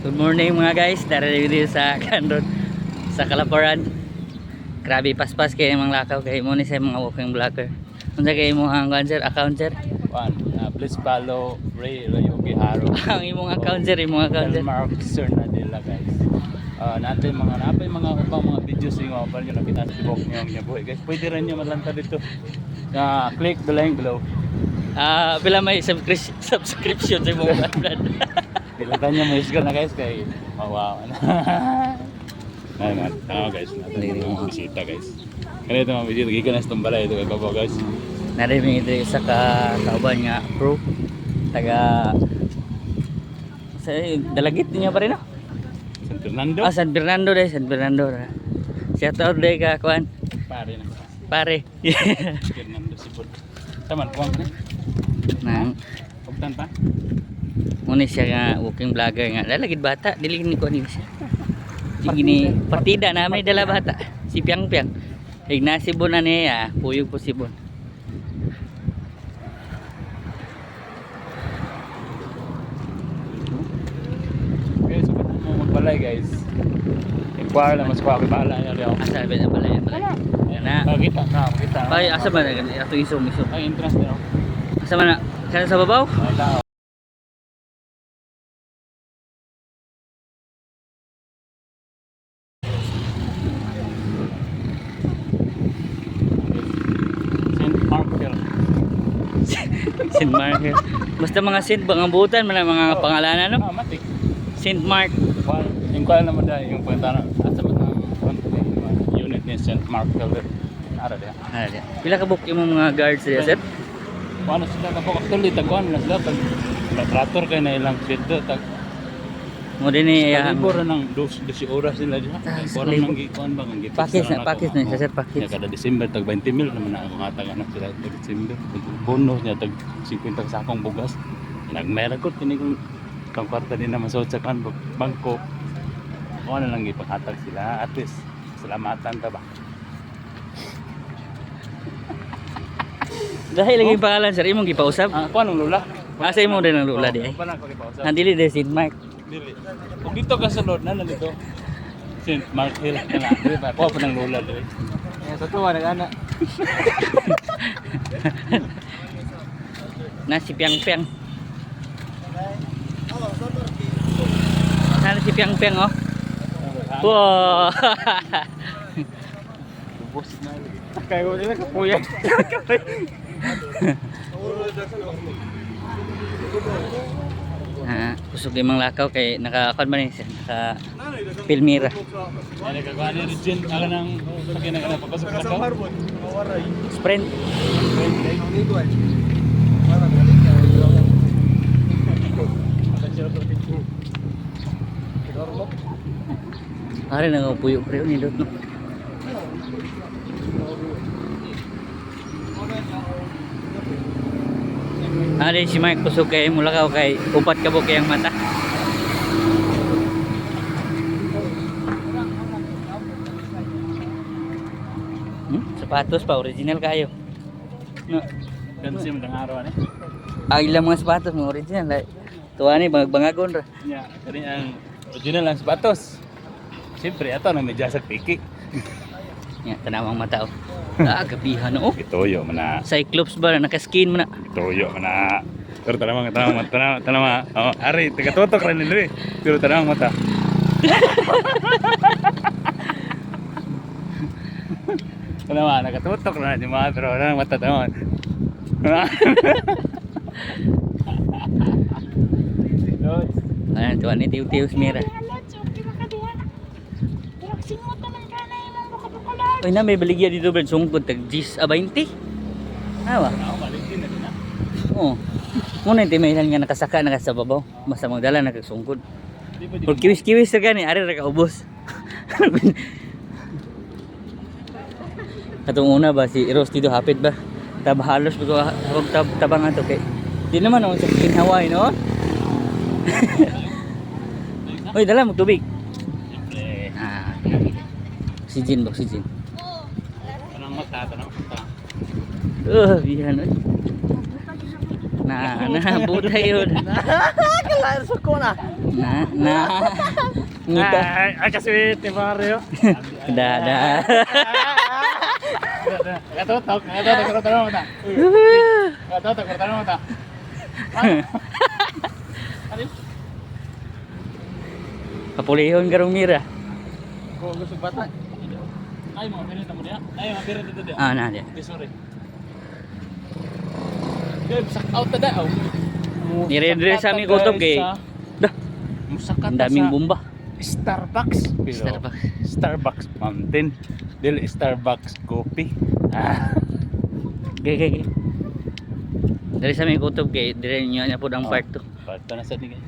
Good morning mga guys, darating dito sa Kandon sa Kalaparan. Grabe paspas kay mga lakaw kay mo ni sa mga walking vlogger. Unsa kay mo ang account sir? Please follow Ray Yogi Haro. Ang imong account sir, imong account sir. Mark Sir Nadella guys. Natin mga napay mga upang mga videos yung upang yung nakita sa tibok niyo boy guys. Pwede rin niyo malanta dito. Click the link below. Pila may subscription sa imong brand. Bilatan niya mo isgal na guys kay wow. Ayun guys, natin yung bisita guys. Kanito mga video gikan sa Tumbalay ito kay Babaw guys. Narimi ito isa ka kauban nga pro taga sa dalagit niya pa rin no? San Fernando. San Fernando deh, San Fernando. Shout out deh ka kuan. Pare na. Pare. Fernando Sipod. Taman kuan ni. Nang Pagtan pa. muna siya nga walking vlogger nga lalagid bata dili ni ko ni siya gini partida namin dala bata si Piang Piang Ignacio na niya puyog po si Bon. Okay, so kung mo magbalay guys inquire lang mas kuha kay bala niya daw. Asa ba na balay yan na Makita ay asa ba na ato isong ay entrance daw. asa man na kana sa babaw Ay tao. Saint Markel. Saint Mark basta mga saint ba ang buutan man ang mga pangalanan no Matik. Saint Mark. Well, inquire naman dahil yung puntana. Asa man ang unit ni Saint Markel. Ara dia. Pila ka book imong mga guards diya sir? Ano sila na po actually taguan na sila pag trator kay na ilang sweldo tag Mo din ni libor ng 12 oras sila diha. Para nang gikuan ba ang gipis. pakis na sa sir pakis. Kada December tag 20,000 naman na ako ngatagan na sila tag December. Bonus niya tag 50 sakong bugas. Nagmerakot kini kung kwarta din na masud sa kan bangko. Ano na lang ipakatag sila at least salamatan ta ba. Dahil lagi pangalan sir imong gipausap. Kuan ang lula? Asa imo din ang lula di ay. Paano ko ipausap? Nandili de Saint Mark. Dili. Kung dito ka sa Lord na nandito. Saint Mark Hill na na. Dili ba? Kuha pa ng lula dili. Sa tuwa nag-ana. Na si Piang Piang. Sana si Piang Piang oh. Wow. Bubos na. Kayo nila kapuyan. Kusog limang lakaw kay naka-akon man siya, naka Pilmira. Ano ka kuha ni Regine? Ako nang pakinag na papasok sa ka? Sprint. Ari na puyo pre ni dot no. Ari si Mike kusog kay mulakaw kay upat ka kay ang mata. Sapatos pa original kayo. No. Gansi mo ng araw ni. Ilang mga sapatos mo original like. Tuwa ni bangagon ra. Nya, kani ang original ang sapatos. Siyempre ato nang medya sa piki. Nya tanawang mata oh. Gabihan oh. Itoyo man na. Cyclops ba naka-skin mo na. Itoyo man na. Pero tanamang oh, ari taga-totok ra ni diri. Pero tanamang mata. Tanama nakatutok na di mga pero tanamang mata tanamang. Ayan, tuwan ni Tiw-Tiw Smira. Uy na, may baligya dito ba sungkod tag 10 a 20? Awa? Oo. Muna yung timahilan nga nakasaka na sa babaw. Basta magdala nakasungkod. Pag kiwis-kiwis na gani, ari na kaubos. Katong una ba, si Eros dito hapit ba? Tabahalos ba ko hawag tabangan to kay. Di naman ako sa Hawaii no? Uy, dala mo tubig. Oxygen ba, oxygen. Tanang mata. Bihan. Na buta yun. Kailangan sa ko na. Ngita. Ay, kasi ti Mario. Da. Katutok mo ta. Katutok mo ta. Kapulihon karong mira. Kung gusto bata. Ay, mga pinita mo niya. Ay, mga pinita dito dia. Na dia. Sorry. Game, sak out na daw. Dire-dire sa aming kutob kay dah, Musaka ang daming bomba. Starbucks. Starbucks. Starbucks Mountain. Dili Starbucks Coffee. Ah. Gay. Dari sa aming kutob kay dire niya po ang part 2. Parto na sa tingin.